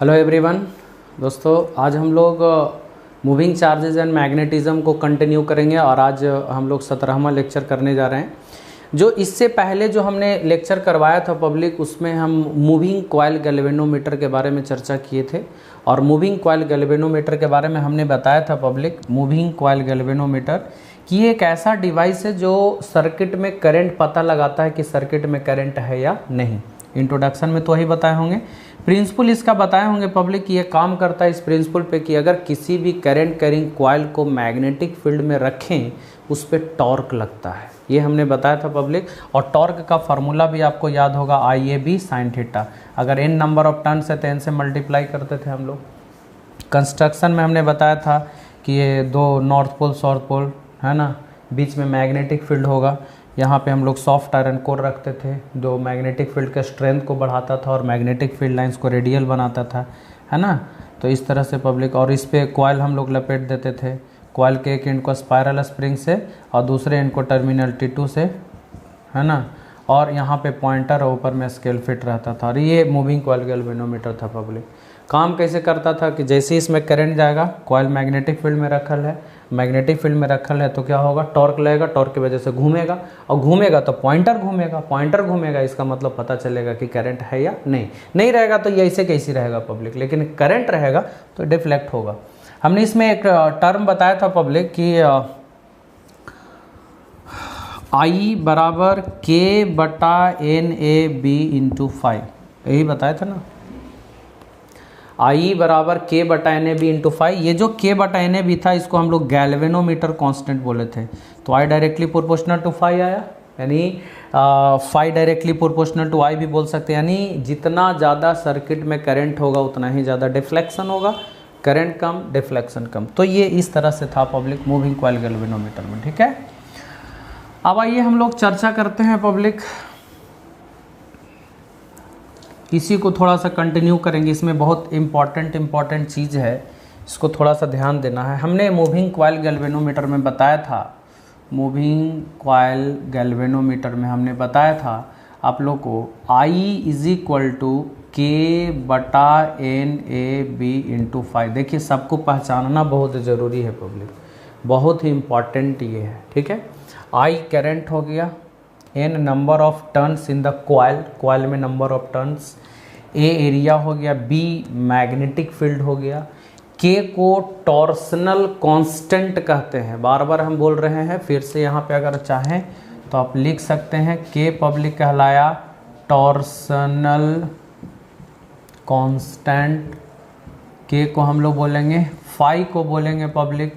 Hello everyone दोस्तों, आज हम लोग मूविंग चार्जेस एंड मैग्नेटिज्म को कंटिन्यू करेंगे और आज हम लोग 17वां लेक्चर करने जा रहे हैं। जो इससे पहले जो हमने लेक्चर करवाया था पब्लिक, उसमें हम मूविंग कॉइल गैल्वेनोमीटर के बारे में चर्चा किए थे। और मूविंग कॉइल गैल्वेनोमीटर के बारे में हमने बताया था पब्लिक, मूविंग कॉइल गैल्वेनोमीटर कि ये एक ऐसा डिवाइस है जो सर्किट में करंट पता लगाता है कि सर्किट में करंट है या नहीं। इंट्रोडक्शन में तो वही बताए होंगे, प्रिंसिपल इसका बताए होंगे पब्लिक कि ये काम करता है इस प्रिंसिपल पे कि अगर किसी भी करंट कैरिंग कॉइल को मैग्नेटिक फील्ड में रखें उस पर टॉर्क लगता है, ये हमने बताया था पब्लिक। और टॉर्क का फार्मूला भी आपको याद होगा, IAB sin थीटा। अगर n नंबर ऑफ टर्न्स है तो n से मल्टीप्लाई करते थे हम लोग। कंस्ट्रक्शन में हमने बताया था कि ये दो नॉर्थ पोल साउथ पोल है ना, बीच में मैग्नेटिक फील्ड होगा। यहाँ पे हम लोग सॉफ्ट आयरन कोर रखते थे जो मैग्नेटिक फील्ड के स्ट्रेंथ को बढ़ाता था और मैग्नेटिक फील्ड लाइंस को रेडियल बनाता था, है ना। तो इस तरह से पब्लिक, और इस पे कॉइल हम लोग लपेट देते थे। कॉइल के एक एंड को स्पायरल स्प्रिंग से और दूसरे एंड को टर्मिनल T2 से, है ना। और यहाँ पे पॉइंटर और ऊपर में स्केल फिट रहता था। और ये मूविंग कॉइल गैल्वेनोमीटर था पब्लिक। काम कैसे करता था कि जैसे इसमें करंट जाएगा, कॉइल मैग्नेटिक फील्ड में रखल है, मैग्नेटिक फील्ड में रखल है तो क्या होगा, टॉर्क लगेगा, टॉर्क की वजह से घूमेगा, और घूमेगा तो पॉइंटर घूमेगा, पॉइंटर घूमेगा, इसका मतलब पता चलेगा कि करंट है या नहीं। नहीं रहेगा तो ये ऐसे कैसे रहेगा पब्लिक, लेकिन करंट रहेगा तो डिफ्लेक्ट होगा। हमने इसमें एक टर्म बताया था पब्लिक कि I बराबर K/NAB/5, यही बताया था ना। I बराबर K/NAB/5। ये जो K/NAB था इसको हम लोग गैल्वेनोमीटर कांस्टेंट बोले थे, तो I डायरेक्टली प्रोपोर्शनल टू 5 आया, यानी 5 डायरेक्टली प्रोपोर्शनल टू I भी बोल सकते हैं। यानी जितना ज़्यादा सर्किट में करंट होगा उतना ही ज़्यादा डिफ्लेक्शन होगा, करंट कम डिफ्लेक्शन कम। तो ये इस तरह से था पब्लिक मूविंग कॉइल गैल्वेनोमीटर में, ठीक है। अब आइए हम लोग चर्चा करते हैं पब्लिक, इसी को थोड़ा सा कंटिन्यू करेंगे। इसमें बहुत इम्पॉर्टेंट चीज़ है, इसको थोड़ा सा ध्यान देना है। हमने मूविंग कॉइल गैल्वेनोमीटर में बताया था, मूविंग कॉइल गैल्वेनोमीटर में हमने बताया था आप लोग को I = K/NAB/5। देखिए सबको पहचानना बहुत ज़रूरी है पब्लिक, बहुत ही इम्पॉर्टेंट ये है, ठीक है। I करंट हो गया, N number of turns in the coil, coil में number of turns, A area हो गया, B मैग्नेटिक फील्ड हो गया, K को टॉर्सनल कांस्टेंट कहते हैं। बार बार हम बोल रहे हैं, फिर से यहाँ पे अगर चाहें तो आप लिख सकते हैं K पब्लिक कहलाया टॉर्सनल कांस्टेंट। K को हम लोग बोलेंगे, फाई को बोलेंगे public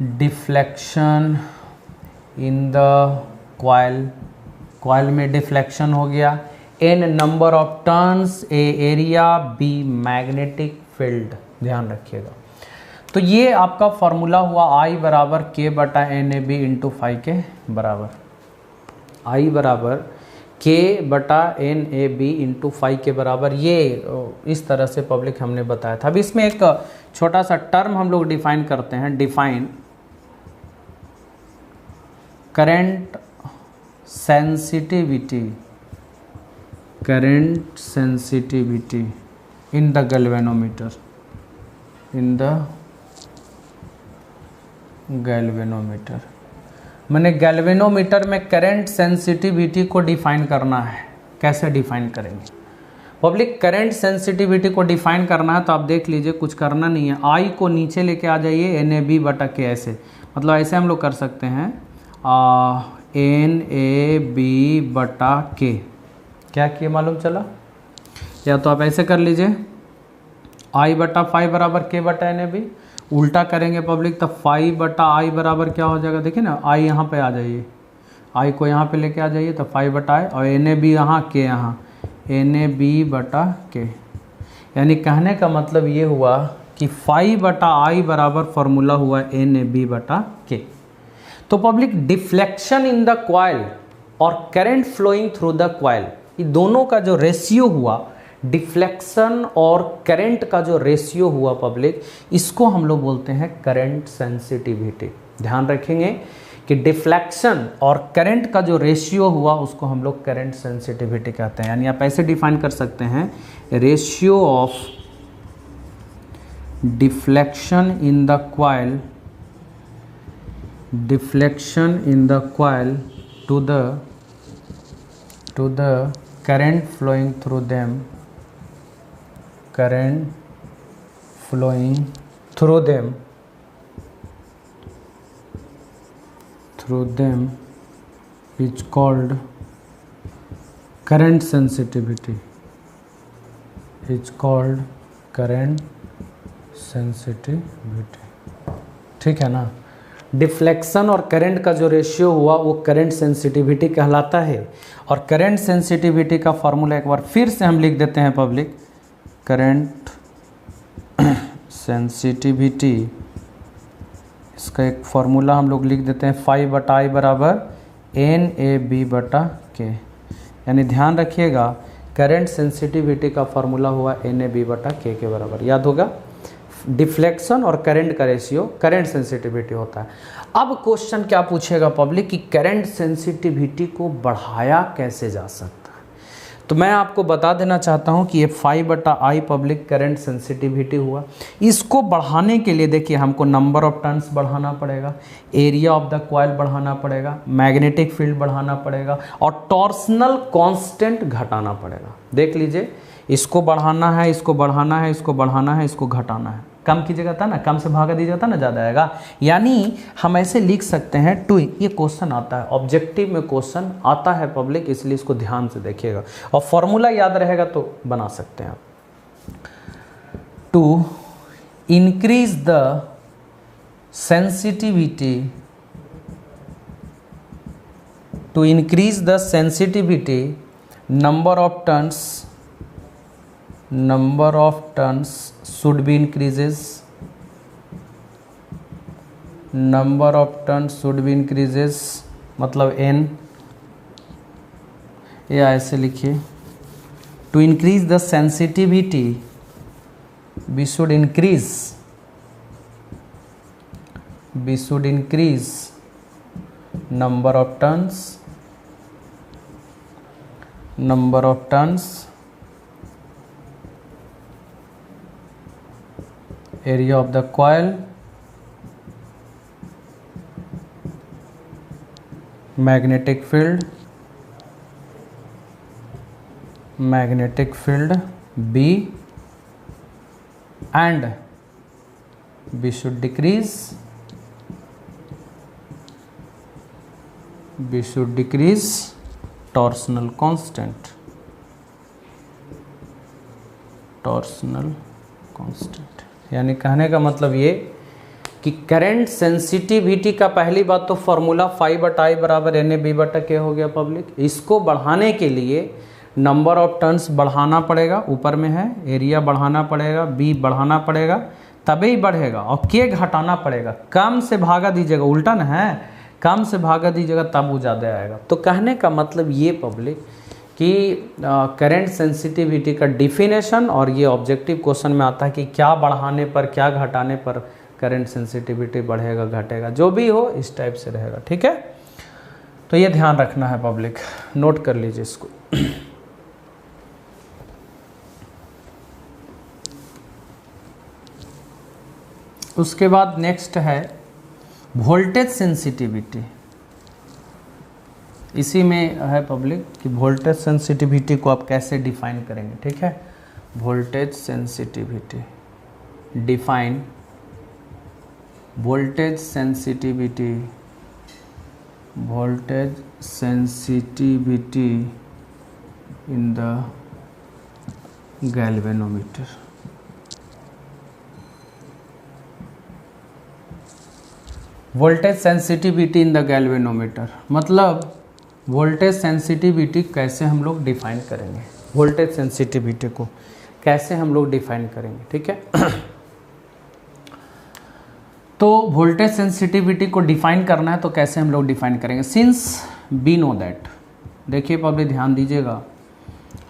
deflection in the coil, coil में डिफ्लेक्शन हो गया। N number of turns, A area, B magnetic field, ध्यान रखिएगा। तो ये आपका फॉर्मूला हुआ I बराबर K/NAB/5 के बराबर, I बराबर K/NAB/5 के बराबर। ये इस तरह से पब्लिक हमने बताया था। अब इसमें एक छोटा सा टर्म हम लोग डिफाइन करते हैं, define current sensitivity, current sensitivity in the galvanometer, in the galvanometer. मैंने गैल्वेनोमीटर में करंट सेंसिटिविटी को डिफाइन करना है। कैसे डिफाइन करेंगे पब्लिक, करंट सेंसिटिविटी को डिफाइन करना है तो आप देख लीजिए, कुछ करना नहीं है। I को नीचे लेके आ जाइए, NAB/K, ऐसे मतलब ऐसे हम लोग कर सकते हैं, NAB/K। क्या किए मालूम चला, या तो आप ऐसे कर लीजिए I/5 बराबर K/NAB। उल्टा करेंगे पब्लिक तो 5/I बराबर क्या हो जाएगा, देखिए ना, I यहाँ पे आ जाइए, I को यहाँ पे लेके आ जाइए तो 5/I, और NAB यहाँ, K यहाँ, NAB/K। यानी कहने का मतलब ये हुआ कि 5/I बराबर फॉर्मूला हुआ NAB/K। तो public deflection in the coil और current flowing through the coil, ये दोनों का जो रेशियो हुआ, डिफ्लेक्शन और करंट का जो रेशियो हुआ पब्लिक, इसको हम लोग बोलते हैं करंट सेंसिटिविटी। ध्यान रखेंगे कि डिफ्लेक्शन और करंट का जो रेशियो हुआ उसको हम लोग करंट सेंसिटिविटी कहते हैं। यानी आप ऐसे डिफाइन कर सकते हैं, ratio of deflection in the coil, deflection in the coil to the current flowing through them, current flowing through them is called current sensitivity, is called current sensitivity। ठीक है ना। डिफ्लेक्शन और करंट का जो ratio हुआ वो current sensitivity कहलाता है। और करंट सेंसिटिविटी का फॉर्मूला एक बार फिर से हम लिख देते हैं पब्लिक। करंट सेंसिटिविटी, इसका एक फॉर्मूला हम लोग लिख देते हैं, phi/I बराबर NAB/K। यानी ध्यान रखिएगा, करंट सेंसिटिविटी का फॉर्मूला हुआ NAB/K के बराबर, याद होगा। डिफ्लेक्शन और करंट का रेशियो करंट सेंसिटिविटी होता है। अब क्वेश्चन क्या पूछेगा पब्लिक कि करंट सेंसिटिविटी को बढ़ाया कैसे जा सकता है। तो मैं आपको बता देना चाहता हूं कि ये phi/I पब्लिक करंट सेंसिटिविटी हुआ। इसको बढ़ाने के लिए देखिए हमको नंबर ऑफ टर्न्स बढ़ाना पड़ेगा, एरिया ऑफ द कॉइल बढ़ाना पड़ेगा, मैग्नेटिक फील्ड बढ़ाना पड़ेगा और टॉर्सनल कांस्टेंट घटाना पड़ेगा। देख लीजिए, इसको बढ़ाना है, इसको बढ़ाना है, इसको बढ़ाना है, इसको घटाना है। कम कीजिएगा था ना, कम से भागा दीजिएगा था ना, ज़्यादा आएगा। यानी हम ऐसे लिख सकते हैं टू, ये क्वेश्चन आता है ऑब्जेक्टिव में, क्वेश्चन आता है पब्लिक, इसलिए इसको ध्यान से देखिएगा और फॉर्मूला याद रहेगा तो बना सकते हैं आप। To increase the sensitivity, to increase the sensitivity, number of turns should be increases, number of turns should be increases मतलब n, या ऐसे लिखिए, to increase the sensitivity we should increase number of turns, area of the coil, magnetic field B, and we should decrease torsional constant, यानी कहने का मतलब ये कि करंट सेंसिटिविटी का पहली बात तो फॉर्मूला phi/I बराबर NAB/K हो गया पब्लिक। इसको बढ़ाने के लिए नंबर ऑफ टर्न्स बढ़ाना पड़ेगा, ऊपर में है, एरिया बढ़ाना पड़ेगा, B बढ़ाना पड़ेगा, तभी बढ़ेगा, और K घटाना पड़ेगा। कम से भागा दीजिएगा, उल्टा ना है, कम से भागा दीजिएगा तब वो ज़्यादा आएगा। तो कहने का मतलब ये पब्लिक कि करंट सेंसिटिविटी का डिफिनेशन और ये ऑब्जेक्टिव क्वेश्चन में आता है कि क्या बढ़ाने पर क्या घटाने पर करंट सेंसिटिविटी बढ़ेगा घटेगा, जो भी हो इस टाइप से रहेगा। ठीक है, तो ये ध्यान रखना है पब्लिक, नोट कर लीजिए इसको। उसके बाद नेक्स्ट है वोल्टेज सेंसिटिविटी। इसी में है पब्लिक कि वोल्टेज सेंसिटिविटी को आप कैसे डिफाइन करेंगे। ठीक है, voltage sensitivity define, voltage sensitivity in the galvanometer. Voltage sensitivity in the galvanometer मतलब वोल्टेज सेंसिटिविटी कैसे हम लोग डिफाइन करेंगे, वोल्टेज सेंसिटिविटी को कैसे हम लोग डिफाइन करेंगे। ठीक है, तो वोल्टेज सेंसिटिविटी को डिफाइन करना है तो कैसे हम लोग डिफाइन करेंगे। सिंस वी नो दैट, देखिए पब्लिक ध्यान दीजिएगा,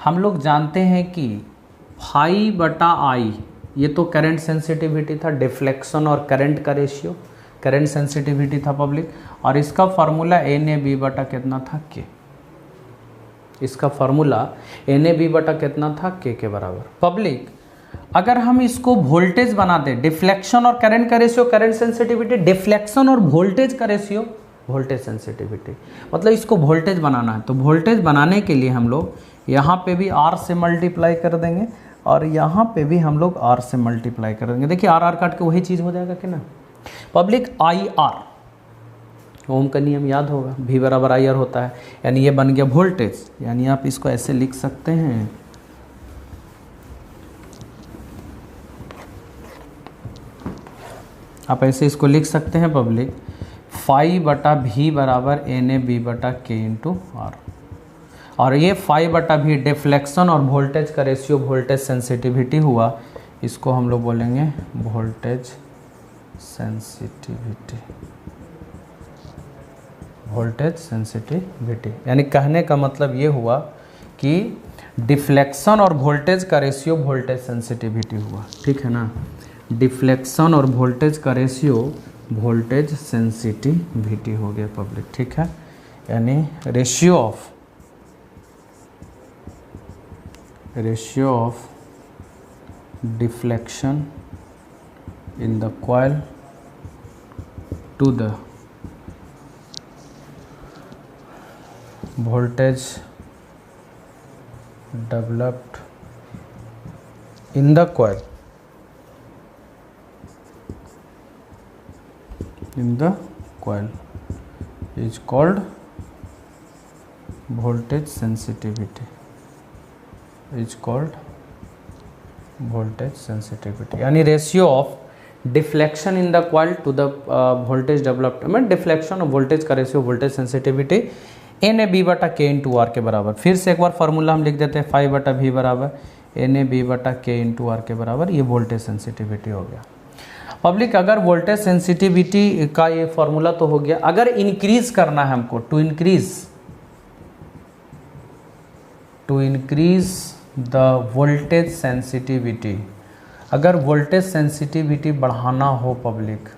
हम लोग जानते हैं कि phi/I ये तो करंट सेंसिटिविटी था, डिफ्लेक्शन और करंट का रेशियो करंट सेंसिटिविटी था पब्लिक, और इसका फार्मूला NaB बटा कितना था K। इसका फार्मूला NaB बटा कितना था K के बराबर। पब्लिक अगर हम इसको वोल्टेज बना दें, डिफ्लेक्शन और करंट का रेशियो करंट सेंसिटिविटी, डिफ्लेक्शन और वोल्टेज का रेशियो वोल्टेज सेंसिटिविटी, मतलब इसको वोल्टेज बनाना है। तो वोल्टेज बनाने के लिए हम लोग यहाँ पे भी R से मल्टीप्लाई कर देंगे और यहाँ पे भी हम लोग R से मल्टीप्लाई कर देंगे। देखिए R काट के वही चीज़ हो जाएगा कि ना पब्लिक। IR ओम का नियम याद होगा, V बराबर IR होता है, यानी ये बन गया वोल्टेज। यानी आप इसको ऐसे लिख सकते हैं, आप ऐसे इसको लिख सकते हैं पब्लिक, फाई बटा भी बराबर NaB बटा K इंटू R। और ये फाई बटा भी डिफ्लेक्शन और वोल्टेज का रेशियो वोल्टेज सेंसिटिविटी हुआ, इसको हम लोग बोलेंगे वोल्टेज सेंसिटिविटी। वोल्टेज सेंसिटिविटी यानी कहने का मतलब ये हुआ कि डिफ्लेक्शन और वोल्टेज का रेशियो वोल्टेज सेंसिटिविटी हुआ, ठीक है ना। डिफ्लेक्शन और वोल्टेज का रेशियो वोल्टेज सेंसिटिविटी हो गया पब्लिक, ठीक है। यानी ratio of deflection in the coil to the voltage developed in the coil is called voltage sensitivity, यानी ratio of deflection in the coil to the voltage development, deflection और voltage का ratio voltage sensitivity NaB बटा K into R के बराबर। फिर से एक बार formula हम लिख देते हैं, फाई बटा भी बराबर NaB बटा K इंटू R के बराबर। ये वोल्टेज सेंसिटिविटी हो गया पब्लिक। अगर वोल्टेज सेंसिटिविटी का ये फार्मूला तो हो गया, अगर इंक्रीज करना है हमको, to increase the voltage sensitivity, अगर वोल्टेज सेंसिटिविटी बढ़ाना हो पब्लिक,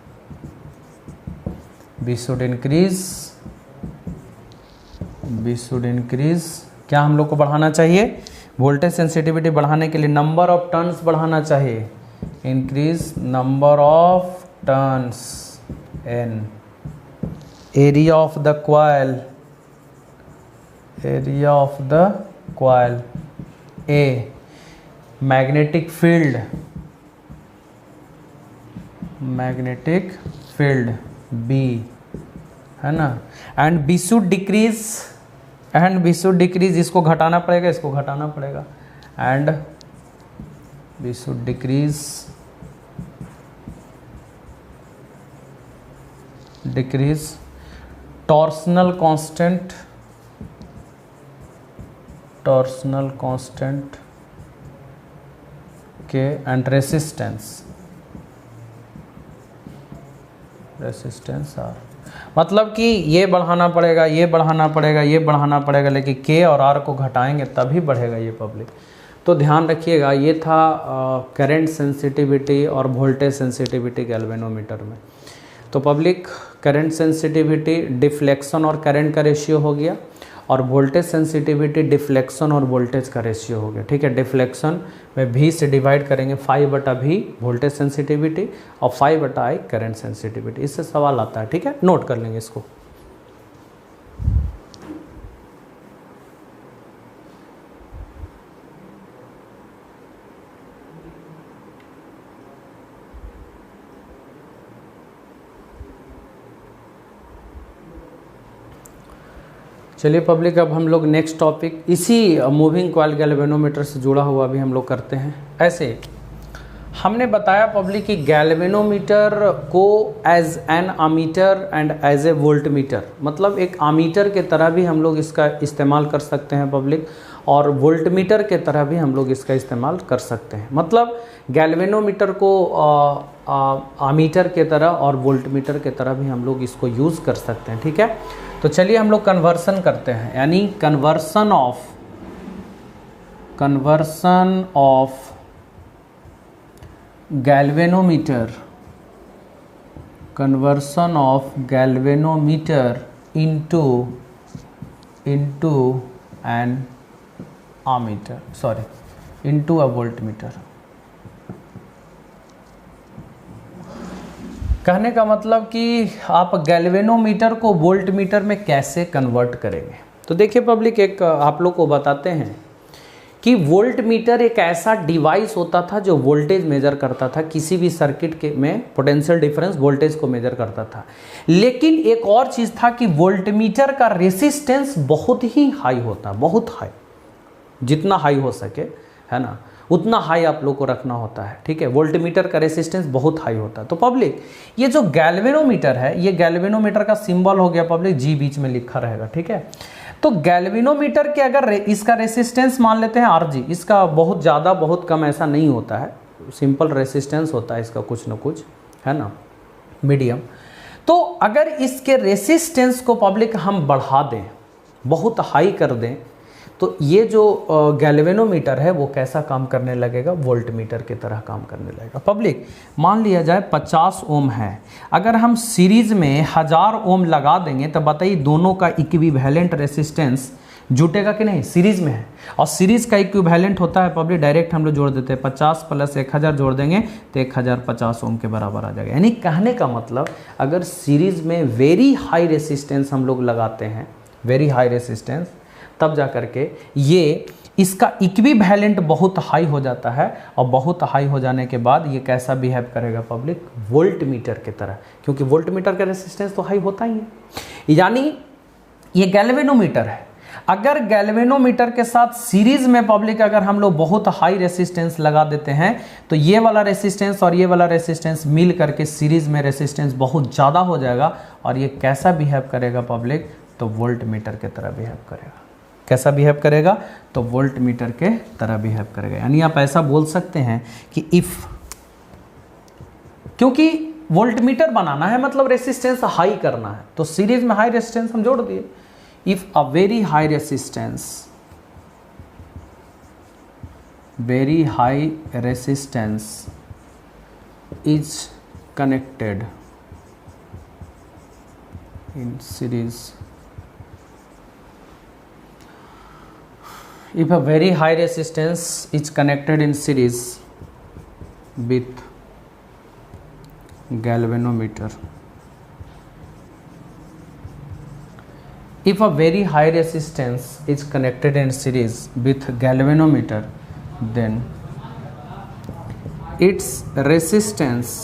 वी शुड इंक्रीज क्या हम लोग को बढ़ाना चाहिए, वोल्टेज सेंसिटिविटी बढ़ाने के लिए नंबर ऑफ टर्न्स बढ़ाना चाहिए। Increase number of turns N, area of the coil A, magnetic field B, है ना। एंड वी शुड डिक्रीज, इसको घटाना पड़ेगा, and we should decrease torsional constant K and resistance R, मतलब कि ये बढ़ाना पड़ेगा, लेकिन K और R को घटाएंगे तभी बढ़ेगा ये पब्लिक। तो ध्यान रखिएगा, ये था करंट सेंसिटिविटी और वोल्टेज सेंसिटिविटी गैल्वेनोमीटर में। तो पब्लिक करंट सेंसिटिविटी डिफ्लेक्शन और करंट का रेशियो हो गया, और वोल्टेज सेंसिटिविटी डिफ्लेक्शन और वोल्टेज का रेशियो हो गया, ठीक है। डिफ्लेक्शन में V से डिवाइड करेंगे, फाई बटा V वोल्टेज सेंसिटिविटी और फाई बटा I करंट सेंसिटिविटी। इससे सवाल आता है, ठीक है, नोट कर लेंगे इसको। चलिए पब्लिक, अब हम लोग नेक्स्ट टॉपिक इसी मूविंग कॉइल गैल्वेनोमीटर से जुड़ा हुआ भी हम लोग करते हैं। ऐसे हमने बताया पब्लिक कि गैल्वेनोमीटर को as an ammeter and as a voltmeter, मतलब एक अमीटर के तरह भी हम लोग इसका इस्तेमाल कर सकते हैं पब्लिक, और वोल्टमीटर के तरह भी हम लोग इसका इस्तेमाल कर सकते हैं। मतलब गैल्वेनोमीटर को अमीटर के तरह और वोल्टमीटर के तरह भी हम लोग इसको यूज़ कर सकते हैं, ठीक है। तो चलिए हम लोग कन्वर्सन करते हैं, यानी conversion of galvanometer conversion of galvanometer into an ammeter, sorry into a voltmeter. कहने का मतलब कि आप गैल्वेनोमीटर को वोल्टमीटर में कैसे कन्वर्ट करेंगे। तो देखिए पब्लिक, एक आप लोग को बताते हैं कि वोल्टमीटर एक ऐसा डिवाइस होता था जो वोल्टेज मेजर करता था, किसी भी सर्किट के में पोटेंशियल डिफरेंस वोल्टेज को मेजर करता था। लेकिन एक और चीज़ था कि वोल्टमीटर का रेसिस्टेंस बहुत ही हाई होता, बहुत हाई, जितना हाई हो सके, है ना, उतना हाई आप लोग को रखना होता है। ठीक है, वोल्टमीटर का रेसिस्टेंस बहुत हाई होता है। तो पब्लिक, ये जो गैल्वेनोमीटर है, ये गैल्वेनोमीटर का सिंबल हो गया पब्लिक, जी बीच में लिखा रहेगा। ठीक है, तो गैल्वेनोमीटर के अगर इसका रेसिस्टेंस मान लेते हैं आरजी, इसका बहुत ज़्यादा बहुत कम ऐसा नहीं होता है, सिंपल रेसिस्टेंस होता है इसका, कुछ न कुछ, है ना, मीडियम। तो अगर इसके रेसिस्टेंस को पब्लिक हम बढ़ा दें, बहुत हाई कर दें, तो ये जो गैल्वेनोमीटर है वो कैसा काम करने लगेगा, वोल्टमीटर की तरह काम करने लगेगा। पब्लिक, मान लिया जाए 50 ओम है, अगर हम सीरीज में 1000 ओम लगा देंगे तो बताइए दोनों का इक्विवेलेंट रेसिस्टेंस जुटेगा कि नहीं, सीरीज में है। और सीरीज का इक्विवेलेंट होता है पब्लिक, डायरेक्ट हम लोग जोड़ देते हैं, 50 प्लस 1000 जोड़ देंगे तो 1050 ओम के बराबर आ जाएगा। यानी कहने का मतलब, अगर सीरीज में वेरी हाई रेसिस्टेंस हम लोग लगाते हैं, वेरी हाई रेसिस्टेंस, तब जा करके ये इसका इक्विवेलेंट बहुत हाई हो जाता है, और बहुत हाई हो जाने के बाद ये कैसा बिहेव करेगा पब्लिक, वोल्टमीटर की तरह, क्योंकि वोल्टमीटर का रेसिस्टेंस तो हाई होता ही है। यानी ये गैल्वेनोमीटर है, अगर गैल्वेनोमीटर के साथ सीरीज में पब्लिक अगर हम लोग बहुत हाई रेसिस्टेंस लगा देते हैं, तो ये वाला रेसिस्टेंस और ये वाला रेसिस्टेंस मिल करके सीरीज में रेसिस्टेंस बहुत ज़्यादा हो जाएगा, और ये कैसा बिहेव करेगा पब्लिक, तो वोल्टमीटर की तरह बिहेव करेगा। कैसा बिहेव करेगा, तो वोल्टमीटर के तरह बिहेव करेगा। यानी आप ऐसा बोल सकते हैं कि इफ, क्योंकि वोल्टमीटर बनाना है मतलब रेसिस्टेंस हाई करना है, तो सीरीज में हाई रेसिस्टेंस हम जोड़ दिए। If a very high resistance is connected in series, if a very high resistance is connected in series with galvanometer, if a very high resistance is connected in series with galvanometer, then its resistance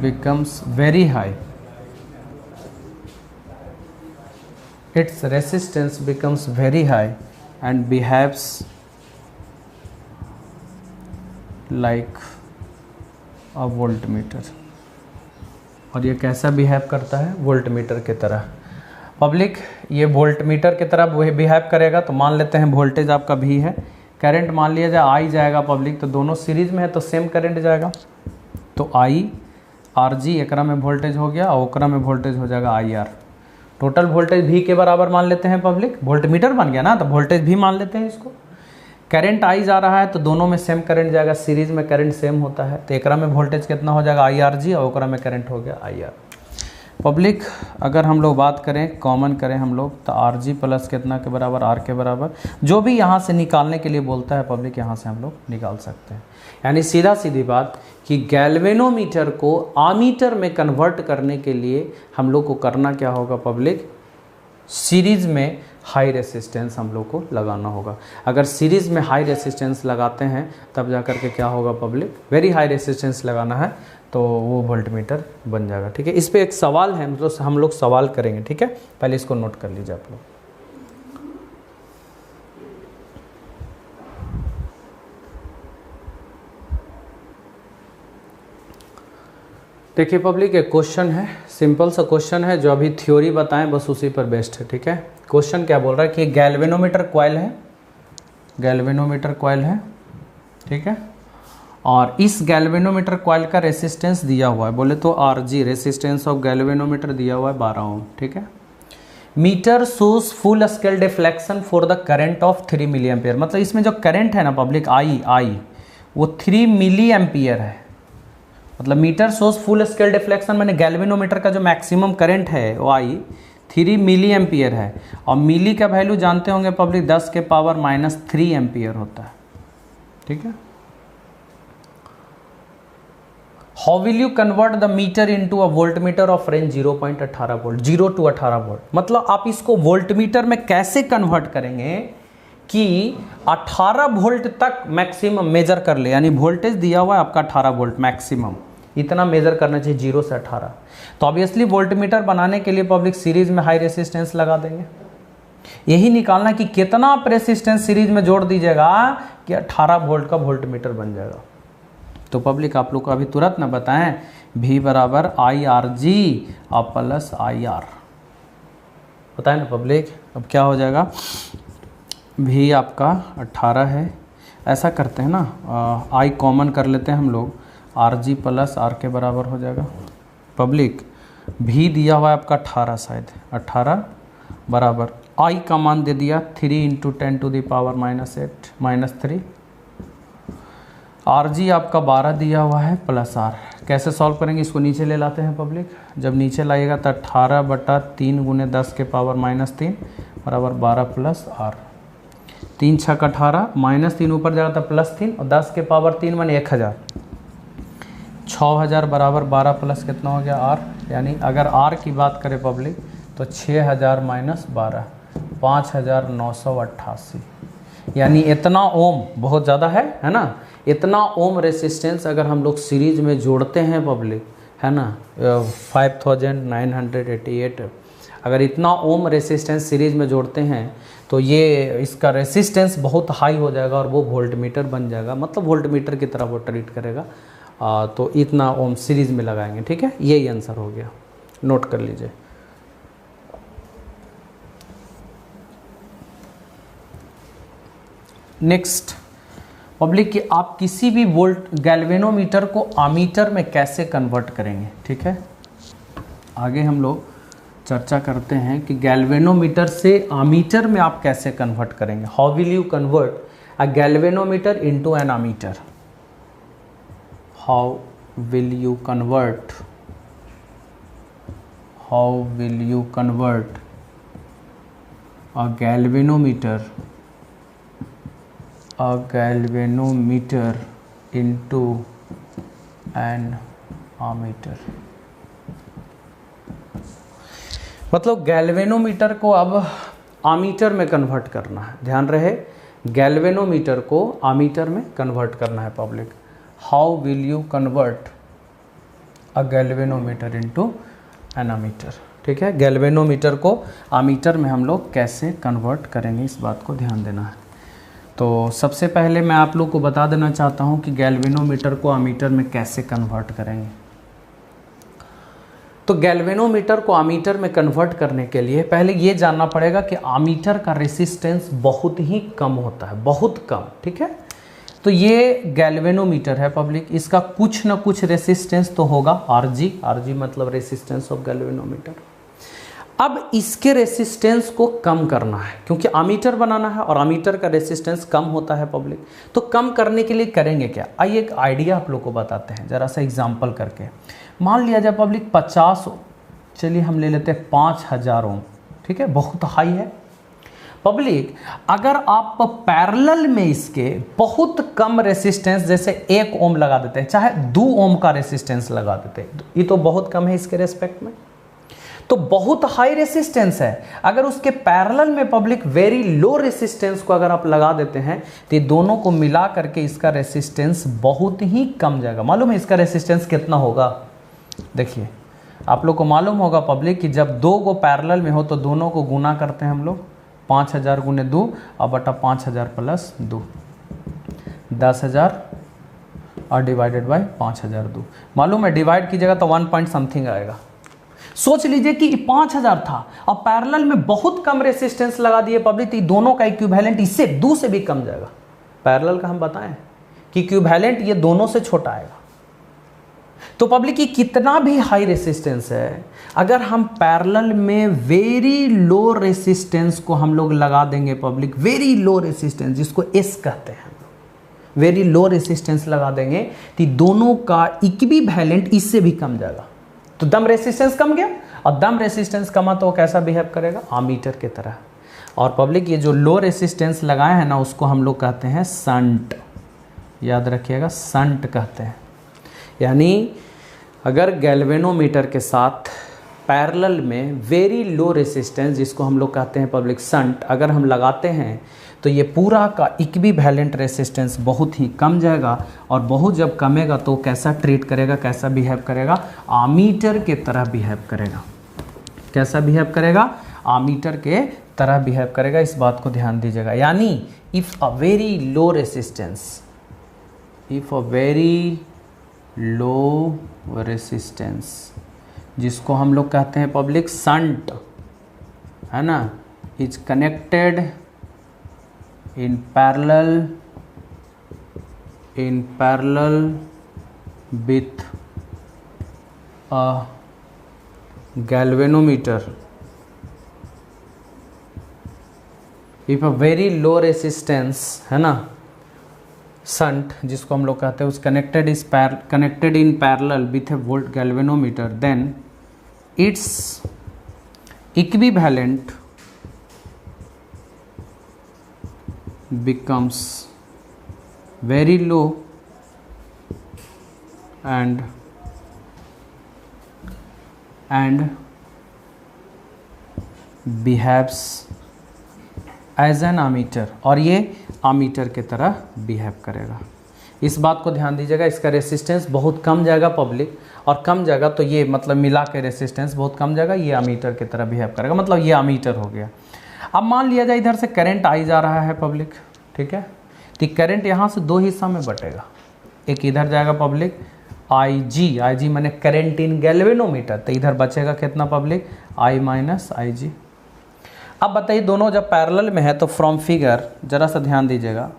becomes very high. Its resistance becomes very high and behaves like a voltmeter. और ये कैसा behave करता है, voltmeter की तरह। Public, ये voltmeter की तरह बिहेव करेगा। तो मान लेते हैं वोल्टेज आपका V है, करंट मान लिया जाए I जाएगा पब्लिक, तो दोनों सीरीज में है तो सेम करंट जाएगा, तो I RG एकरा में वोल्टेज हो गया, और ओकरा में वोल्टेज हो जाएगा IR। टोटल वोल्टेज V के बराबर मान लेते हैं पब्लिक, वोल्टमीटर बन गया ना, तो वोल्टेज V मान लेते हैं इसको। करंट I जा रहा है तो दोनों में सेम करंट जाएगा, सीरीज में करंट सेम होता है, तो एकरा में वोल्टेज कितना हो जाएगा, IRG, और ओकरा में करंट हो गया IR। पब्लिक, अगर हम लोग बात करें, कॉमन करें हम लोग, तो RG प्लस कितना के बराबर, R के बराबर, जो भी यहाँ से निकालने के लिए बोलता है पब्लिक, यहाँ से हम लोग निकाल सकते हैं। यानी सीधा सीधी बात कि गैल्वेनोमीटर को आमीटर में कन्वर्ट करने के लिए हम लोग को करना क्या होगा पब्लिक, सीरीज में हाई रेसिस्टेंस हम लोग को लगाना होगा। अगर सीरीज में हाई रेसिस्टेंस लगाते हैं तब जा कर के क्या होगा पब्लिक, वेरी हाई रेसिस्टेंस लगाना है तो वो वोल्टमीटर बन जाएगा। ठीक है, इस पे एक सवाल है, मतलब हम लोग सवाल करेंगे। ठीक है, पहले इसको नोट कर लीजिए आप लोग। देखिए पब्लिक, एक क्वेश्चन है, सिंपल सा क्वेश्चन है, जो अभी थ्योरी बताएं बस उसी पर बेस्ड है। ठीक है, क्वेश्चन क्या बोल रहा है कि गैल्वेनोमीटर कॉइल है, गैल्वेनोमीटर कॉइल है, ठीक है, और इस गैल्वेनोमीटर कॉइल का रेसिस्टेंस दिया हुआ है, बोले तो RG, रेसिस्टेंस ऑफ गैल्वेनोमीटर दिया हुआ है 12 ओम। ठीक है, meter shows full scale deflection for the current of 3 milliampere, मतलब इसमें जो करंट है ना पब्लिक, I वो 3 मिली एम्पियर है। मतलब meter source full scale deflection मैंने गैल्वेनोमीटर का जो मैक्सिमम करंट है वो आई 3 मिली एम्पियर है, और मिली का वैल्यू जानते होंगे पब्लिक 10 के पावर -3 एम्पियर होता है। ठीक है। How will you convert the meter into a voltmeter of range 0.18 volt, 0 to 18 volt. मतलब आप इसको वोल्टमीटर में कैसे कन्वर्ट करेंगे कि 18 वोल्ट तक मैक्सिमम मेजर कर ले, यानी वोल्टेज दिया हुआ है आपका 18 वोल्ट मैक्सिमम, इतना मेजर करना चाहिए 0 से 18। तो ऑब्वियसली वोल्टमीटर बनाने के लिए पब्लिक सीरीज में हाई रेसिस्टेंस लगा देंगे। यही निकालना कि कितना आप रेसिस्टेंस सीरीज में जोड़ दीजिएगा कि 18 वोल्ट का वोल्टमीटर बन जाएगा। तो पब्लिक आप लोग को अभी तुरंत ना बताएं, V बराबर IRG और प्लस IR बताएं ना पब्लिक। अब क्या हो जाएगा, V आपका 18 है, ऐसा करते हैं ना, I कॉमन कर लेते हैं हम लोग, RG प्लस R के बराबर हो जाएगा। पब्लिक V दिया हुआ है आपका 18, शायद 18 बराबर I का मान दे दिया 3 × 10⁻⁻⁸ -3, RG आपका 12 दिया हुआ है प्लस R। कैसे सॉल्व करेंगे, इसको नीचे ले लाते हैं पब्लिक। जब नीचे लाइएगा तो 18/3 × 10⁻³ बराबर 12 प्लस R। 3 × 6 = 18, -3 ऊपर जाएगा तो +3, और 10 के पावर 3 माने 1000, 6000 बराबर 12 प्लस कितना हो गया R। यानी अगर R की बात करें पब्लिक तो 6000 - 12 5988, यानी इतना ओम बहुत ज़्यादा है ना। इतना ओम रेसिस्टेंस अगर हम लोग सीरीज में जोड़ते हैं पब्लिक, है ना, 5988, अगर इतना ओम रेसिस्टेंस सीरीज में जोड़ते हैं तो ये इसका रेसिस्टेंस बहुत हाई हो जाएगा और वो वोल्टमीटर बन जाएगा, मतलब वोल्टमीटर की तरह वो ट्रीट करेगा। तो इतना ओम सीरीज में लगाएंगे। ठीक है, यही आंसर हो गया, नोट कर लीजिए। नेक्स्ट पब्लिक कि आप किसी भी वोल्ट गैल्वेनोमीटर को आमीटर में कैसे कन्वर्ट करेंगे। ठीक है, आगे हम लोग चर्चा करते हैं कि गैल्वेनोमीटर से आमीटर में आप कैसे कन्वर्ट करेंगे। How will you convert a galvanometer into an ammeter. How will you convert a galvanometer into an ammeter। मतलब गैल्वेनोमीटर को अब आमीटर में कन्वर्ट करना है। ध्यान रहे, गैल्वेनोमीटर को आमीटर में कन्वर्ट करना है public. How will you convert a galvanometer into an ammeter. ठीक है, गैल्वेनोमीटर को आमीटर में हम लोग कैसे कन्वर्ट करेंगे, इस बात को ध्यान देना है। तो सबसे पहले मैं आप लोग को बता देना चाहता हूं कि गैल्वेनोमीटर को आमीटर में कैसे कन्वर्ट करेंगे। तो गैल्वेनोमीटर को आमीटर में कन्वर्ट करने के लिए पहले ये जानना पड़ेगा कि आमीटर का रेसिस्टेंस बहुत ही कम होता है, बहुत कम। ठीक है, तो ये गैल्वेनोमीटर है पब्लिक, इसका कुछ ना कुछ रेसिस्टेंस तो होगा, RG मतलब रेसिस्टेंस ऑफ गैल्वेनोमीटर। अब इसके रेसिस्टेंस को कम करना है, क्योंकि आमीटर बनाना है और आमीटर का रेसिस्टेंस कम होता है पब्लिक। तो कम करने के लिए करेंगे क्या, आइए एक आइडिया आप लोग को बताते हैं जरा सा एग्जांपल करके। मान लिया जाए पब्लिक 50, चलिए हम ले लेते हैं 5000 ओम। ठीक है, बहुत हाई है पब्लिक। अगर आप पैरेलल में इसके बहुत कम रेसिस्टेंस जैसे 1 ओम लगा देते हैं, चाहे 2 ओम का रेसिस्टेंस लगा देते हैं, ये तो बहुत कम है इसके रेस्पेक्ट में, तो बहुत हाई रेसिस्टेंस है। अगर उसके पैरेलल में पब्लिक वेरी लो रेसिस्टेंस को अगर आप लगा देते हैं तो ये दोनों को मिला करके इसका रेसिस्टेंस बहुत ही कम जाएगा। मालूम है इसका रेसिस्टेंस कितना होगा, देखिए आप लोग को मालूम होगा पब्लिक कि जब 2 को पैरेलल में हो तो दोनों को गुना करते हैं हम लोग, 5000 × 2 और बटा 5000 + 2, 10000 और डिवाइडेड बाय 5002। मालूम है डिवाइड कीजिएगा तो 1 पॉइंट समथिंग आएगा। सोच लीजिए कि 5000 था और पैरेलल में बहुत कम रेसिस्टेंस लगा दिए पब्लिक, तो दोनों का इक्विवेलेंट इससे 2 से भी कम जाएगा। पैरेलल का हम बताएं कि इक्विवेलेंट ये दोनों से छोटा आएगा। तो पब्लिक की कितना भी हाई रेसिस्टेंस है, अगर हम पैरेलल में वेरी लो रेसिस्टेंस को हम लोग लगा देंगे पब्लिक, वेरी लो रेसिस्टेंस जिसको एस कहते हैं, वेरी लो रेसिस्टेंस लगा देंगे तो दोनों का इक्विवेलेंट इससे भी कम जाएगा। तो दम रेसिस्टेंस कम गया और दम रेसिस्टेंस कमा तो वो कैसा बिहेव करेगा, आमीटर की तरह। और पब्लिक ये जो लो रेसिस्टेंस लगाए हैं ना उसको हम लोग कहते हैं संट, याद रखिएगा संट कहते हैं। यानी अगर गैल्वेनोमीटर के साथ पैरेलल में वेरी लो रेसिस्टेंस जिसको हम लोग कहते हैं पब्लिक संट अगर हम लगाते हैं तो ये पूरा का इक्विवेलेंट रेसिस्टेंस बहुत ही कम जाएगा और बहुत जब कमेगा तो कैसा ट्रीट करेगा, कैसा बिहेव करेगा, आमीटर के तरह बिहेव करेगा। कैसा बिहेव करेगा, आमीटर के तरह बिहेव करेगा। इस बात को ध्यान दीजिएगा। यानी if a very low resistance, if a very low resistance जिसको हम लोग कहते हैं पब्लिक संट, है ना, is connected in parallel with a galvanometer, if a very low resistance, है ना, संट जिसको हम लोग कहते हैं उस connected in parallel with a volt galvanometer, then it's equivalent becomes very low and behaves as an ammeter, और ये आमीटर के तरह बिहेव करेगा। इस बात को ध्यान दीजिएगा। इसका रेसिस्टेंस बहुत कम जाएगा पब्लिक, और कम जाएगा तो ये मतलब मिला के रेसिस्टेंस बहुत कम जाएगा, ये आमीटर की तरह बिहेव करेगा, मतलब ये आमीटर हो गया। अब मान लिया जाए इधर से करंट आई जा रहा है पब्लिक, ठीक है, तो करंट यहाँ से दो हिस्सा में बटेगा। एक इधर जाएगा पब्लिक आई जी माने करंट इन गैल्वेनोमीटर, तो इधर बचेगा कितना पब्लिक, I माइनस आई जी। अब बताइए दोनों जब पैरेलल में है तो फ्रॉम फिगर जरा सा ध्यान दीजिएगा,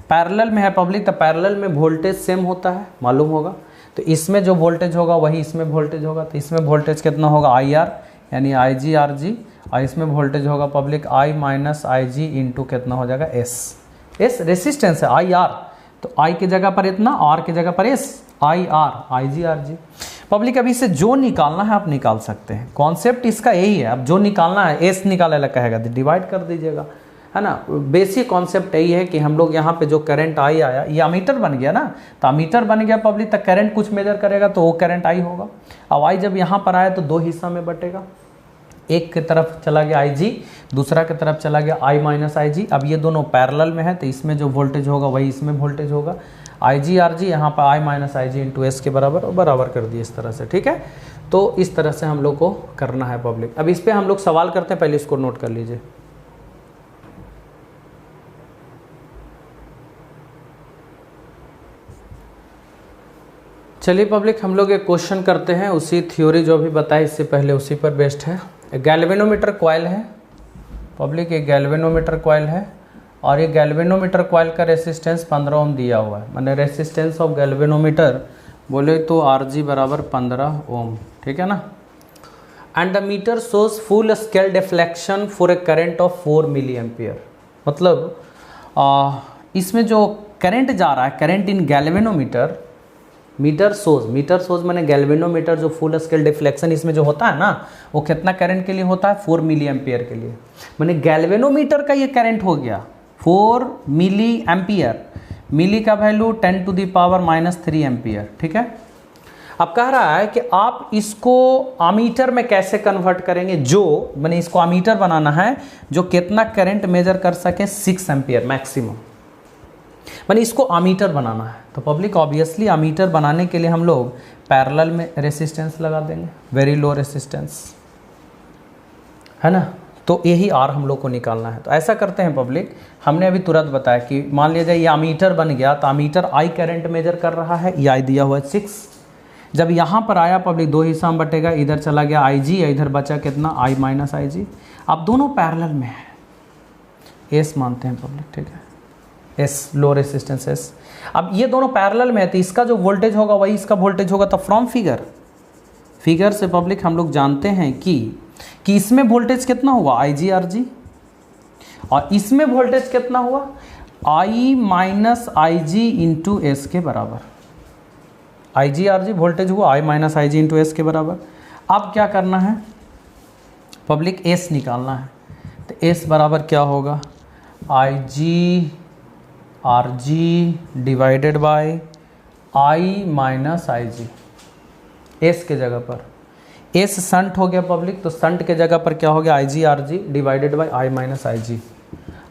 पैरेलल में है पब्लिक तो पैरेलल में वोल्टेज सेम होता है, मालूम होगा। तो इसमें जो वोल्टेज होगा वही इसमें वोल्टेज होगा, तो इसमें वोल्टेज कितना होगा IR यानी IG RG, और इसमें वोल्टेज होगा public I minus I G into कितना हो जाएगा S रेसिस्टेंस है IR, तो I की जगह पर इतना, R की जगह पर S, IR IG RG। Public अभी से जो निकालना है आप निकाल सकते हैं, कॉन्सेप्ट इसका यही है। अब जो निकालना है S निकाले ला कहेगा तो डिवाइड कर दीजिएगा, है ना। बेसिक कॉन्सेप्ट यही है कि हम लोग यहाँ पे जो करंट I आया ये अमीटर बन गया ना, तो अमीटर बन गया पब्लिक, तो करंट कुछ मेजर करेगा तो वो करंट I होगा। अब I जब यहाँ पर आया तो दो हिस्सा में बटेगा, एक की तरफ चला गया IG, दूसरा की तरफ चला गया I माइनस आई जी। अब ये दोनों पैरेलल में है तो इसमें जो वोल्टेज होगा वही इसमें वोल्टेज होगा, IG RG यहाँ पर I minus I G into S के बराबर, और बराबर कर दिए इस तरह से, ठीक है। तो इस तरह से हम लोग को करना है पब्लिक। अब इस पर हम लोग सवाल करते हैं, पहले इसको नोट कर लीजिए। चलिए पब्लिक हम लोग एक क्वेश्चन करते हैं, उसी थ्योरी जो भी बताए इससे पहले उसी पर बेस्ड है। गैल्वेनोमीटर कॉइल है पब्लिक, एक गैल्वेनोमीटर कॉइल है, और ये गैल्वेनोमीटर कॉइल का रेसिस्टेंस 15 ओम दिया हुआ है, माने रेसिस्टेंस ऑफ गैल्वेनोमीटर बोले तो RG बराबर 15 ओम, ठीक है ना। And the meter shows full scale deflection for a current of 4 milliampere. मतलब इसमें जो करंट जा रहा है, current in galvanometer, meter shows माने गैल्वेनोमीटर जो फुल स्केल डिफ्लेक्शन इसमें जो होता है ना वो कितना करंट के लिए होता है, 4 मिली एम्पियर के लिए। माने गैल्वेनोमीटर का ये करंट हो गया 4 मिली एम्पियर, मिली का value 10 to the power -3 ampere, ठीक है। अब कह रहा है कि आप इसको आमीटर में कैसे कन्वर्ट करेंगे, जो माने इसको आमीटर बनाना है जो कितना करंट मेजर कर सके, 6 एम्पियर मैक्सिमम, माने इसको आमीटर बनाना है। तो पब्लिक ऑब्वियसली आमीटर बनाने के लिए हम लोग पैरेलल में रेसिस्टेंस लगा देंगे, वेरी लो रेसिस्टेंस, है ना। तो यही R हम लोग को निकालना है। तो ऐसा करते हैं पब्लिक, हमने अभी तुरंत बताया कि मान लीजिए ये आमीटर बन गया, तो आमीटर I करंट मेजर कर रहा है, ये I दिया हुआ है 6। जब यहाँ पर आया पब्लिक दो हिस्सा में बटेगा, इधर चला गया IG, इधर बचा कितना I माइनस आई जी। अब दोनों पैरेलल में है, S मानते हैं पब्लिक, ठीक है, S लो रेसिस्टेंस S। अब ये दोनों पैरेलल में है तो इसका जो वोल्टेज होगा वही इसका वोल्टेज होगा। तो फ्रॉम फिगर से पब्लिक हम लोग जानते हैं कि इसमें वोल्टेज कितना हुआ IG RG, और इसमें वोल्टेज कितना हुआ I minus I G into S के बराबर। I G R G voltage हुआ I minus I G into S के बराबर। अब क्या करना है पब्लिक, एस निकालना है। तो एस बराबर क्या होगा, I G R G divided by I minus I G. S के जगह पर एस संट हो गया पब्लिक, तो संट के जगह पर क्या हो गया, I G R G divided by I minus I G.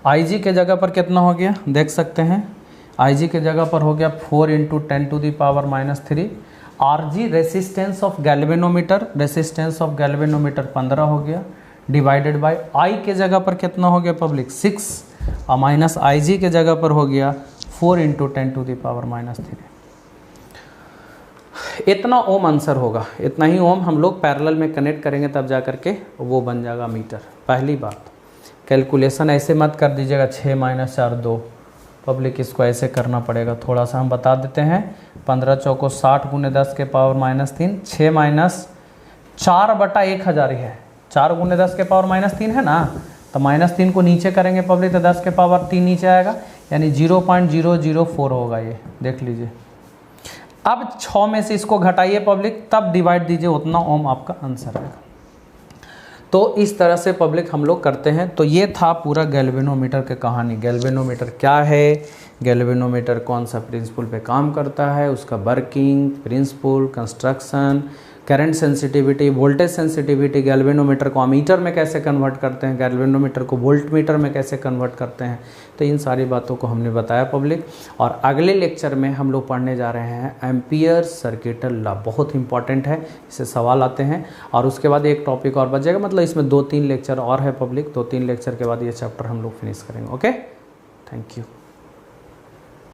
I G के जगह पर कितना हो गया देख सकते हैं, आई जी के जगह पर हो गया 4 into 10⁻³ R G resistance of galvanometer, resistance of galvanometer 15 हो गया, डिवाइडेड बाय आई के जगह पर कितना हो गया पब्लिक 6 और माइनस आई जी के जगह पर हो गया 4 इंटू 10⁻³ इतना ओम आंसर होगा। इतना ही ओम हम लोग पैरेलल में कनेक्ट करेंगे तब जा करके वो बन जाएगा मीटर। पहली बात, कैलकुलेशन ऐसे मत कर दीजिएगा 6 - 4 2, पब्लिक इसको ऐसे करना पड़ेगा। थोड़ा सा हम बता देते हैं, 15 चौको 60 × 10⁻³ 6 माइनस 4/1000 ही है, 4 × 10⁻³ है ना, तो -3 को नीचे करेंगे पब्लिक तो 10⁻³ नीचे आएगा, यानी 0.004 होगा ये, देख लीजिए। अब 6 में से इसको घटाइए पब्लिक, तब डिवाइड दीजिए, उतना ओम आपका आंसर आएगा। तो इस तरह से पब्लिक हम लोग करते हैं। तो ये था पूरा गैल्वेनोमीटर की कहानी। गैल्वेनोमीटर क्या है, गैल्वेनोमीटर कौन सा प्रिंसिपल पे काम करता है, उसका working principle, construction, current sensitivity, voltage sensitivity, galvanometer को अमीटर में कैसे कन्वर्ट करते हैं, गैल्वेनोमीटर को वोल्टमीटर में कैसे कन्वर्ट करते हैं। तो इन सारी बातों को हमने बताया पब्लिक। और अगले लेक्चर में हम लोग पढ़ने जा रहे हैं एम्पियर सर्किटल लॉ, बहुत इंपॉर्टेंट है, इससे सवाल आते हैं। और उसके बाद एक टॉपिक और बचेगा, मतलब इसमें 2-3 लेक्चर और है पब्लिक, 2-3 लेक्चर के बाद ये चैप्टर हम लोग फिनिश करेंगे। Okay, thank you.